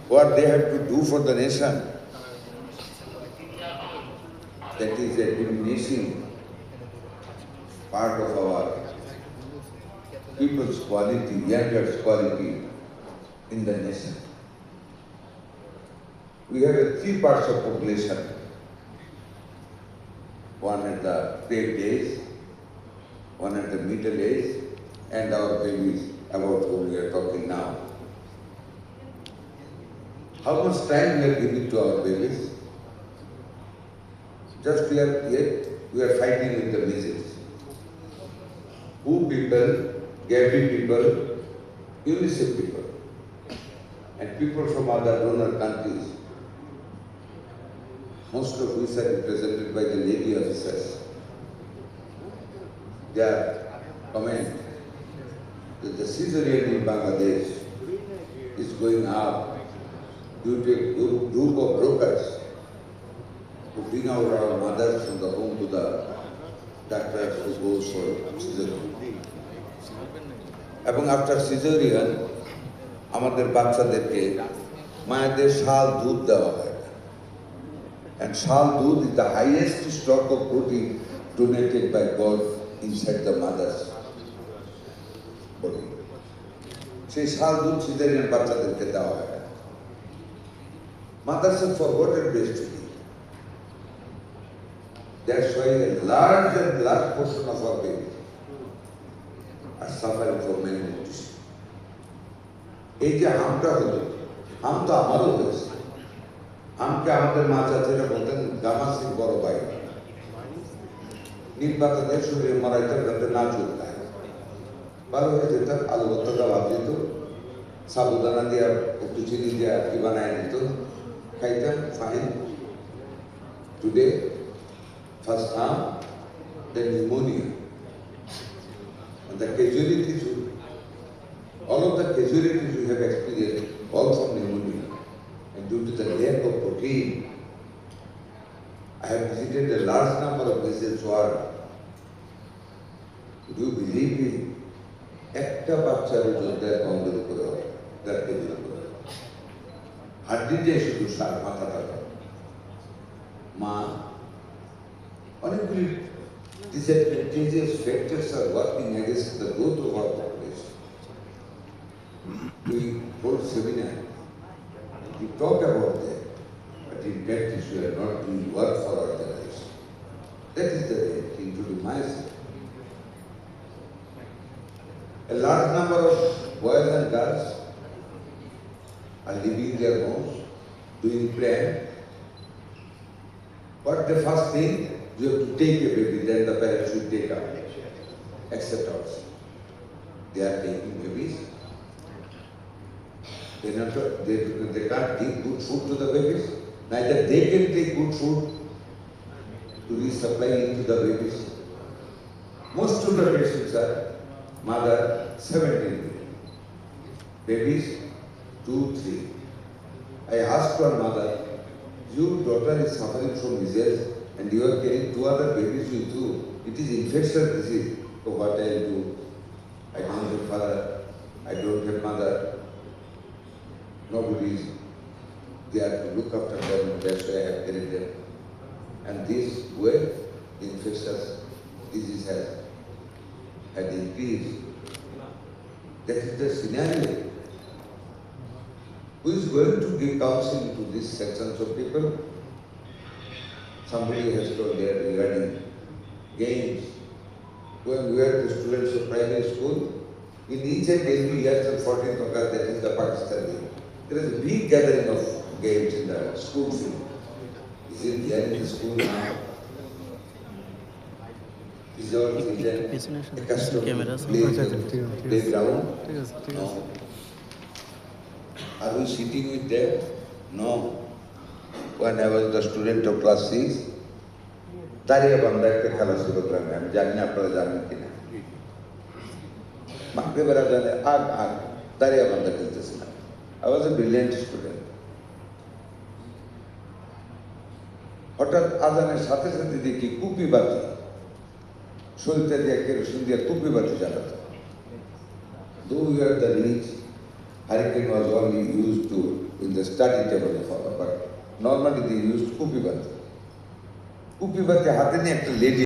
what they have to do for the nation, that is a diminishing part of our people's quality, younger quality in the nation. We have three parts of population. One at the great age, one at the middle age, and our babies, about whom we are talking now. How much time we are giving to our babies? Just we are fighting with the message. Who people, Gavi people, UNICEF people, and people from other donor countries, most of which are represented by the lady officers. Their comment that the cesarean in Bangladesh is going up due to a group of brokers who bring out our mothers from the home to the doctors who goes for cesarean. এবং after caesarean আমাদের বাচ্চাদেরকে মায়েদের শাল দুধ দেওয়া হয়, and shal doodh is the highest stock of protein donated by God inside the mother's body. সেই শাল দুধ সিজারিয়ান বাচ্চাদেরকে দেওয়া হয়। Mothers have forgotten breastfeeding. That's why a large portion of our babies are suffering from malnutrition. এই যে হামটা হলো, হাম তো আমারও হয়েছে। আমকে আমাদের মা চাচিরা বলতেন গামাসির বড় ভাই, নিম পাতা দিয়ে শরীরে মারাইতেন যাতে না চুলকায়। ভালো হয়ে যেতাম, আলু ভর্তাটা ভাব দিত, সাবুদানা দিয়া একটু চিনি দিয়া কি বানায় দিত, খাইতাম, fine. Today first arm, then pneumonia. And the casualties, all of the casualties we have experienced, all from pneumonia. And due to the lack of protein, I have visited a large number of places who are, do you believe me, একটা বাচ্চার ওজন 1.5 পাউন্ডের উপরে হয়, 1.5 কেজির উপরে হয়। হাড্ডিটাই শুধু সার, মাথাটা। মা অনেকগুলি disadvantageous factors are working against the growth of our population. We hold seminar, we talk about that, but in practice we are not doing work for our generation. That is the reality, including myself. A large number of boys and girls are leaving their homes, doing plan. But the first thing, you have to take a baby, then the parents should take up, accept also. They are taking babies. They can't give good food to the babies. Neither they can take good food to resupply into the babies. Most of the patients are mother 17 babies, 2, 3. I asked one mother, your daughter is suffering from measles and you are carrying 2 other babies with you. It is infectious disease. So what I'll do? I don't have father, I don't have mother. Nobody is there to look after them, that's why I have carried them. And this way, infectious disease had increased. That is the scenario. Who is going to give counseling to these sections of people? Somebody has told there regarding games. When we are the students of primary school, in each and every year till 14th August, that is the Pakistan game. There is a big gathering of games in the school field. Is it there in the school now? Is our children accustomed to playground? No. Are we sitting with them? No. When I was the student of class 6, দাঁড়িয়ে বান্ধা একটা খেলা ছিল গ্রামে, আমি জানি না আপনারা জানেন কিনা। মাগরিবের জানে আগ দাঁড়িয়ে বান্ধা খেলতেছিলাম। I was a brilliant student. হঠাৎ আজানের সাথে সাথে দেখি কুপি বাতি, শরীরটা দিয়ে কেরোসিন দিয়ে কুপি বাতি জ্বালাতো। Though we are the rich, hurricane was only used to in the study table follow, but normally they used কুপি বাতি হাতে নিয়ে একটা লেডি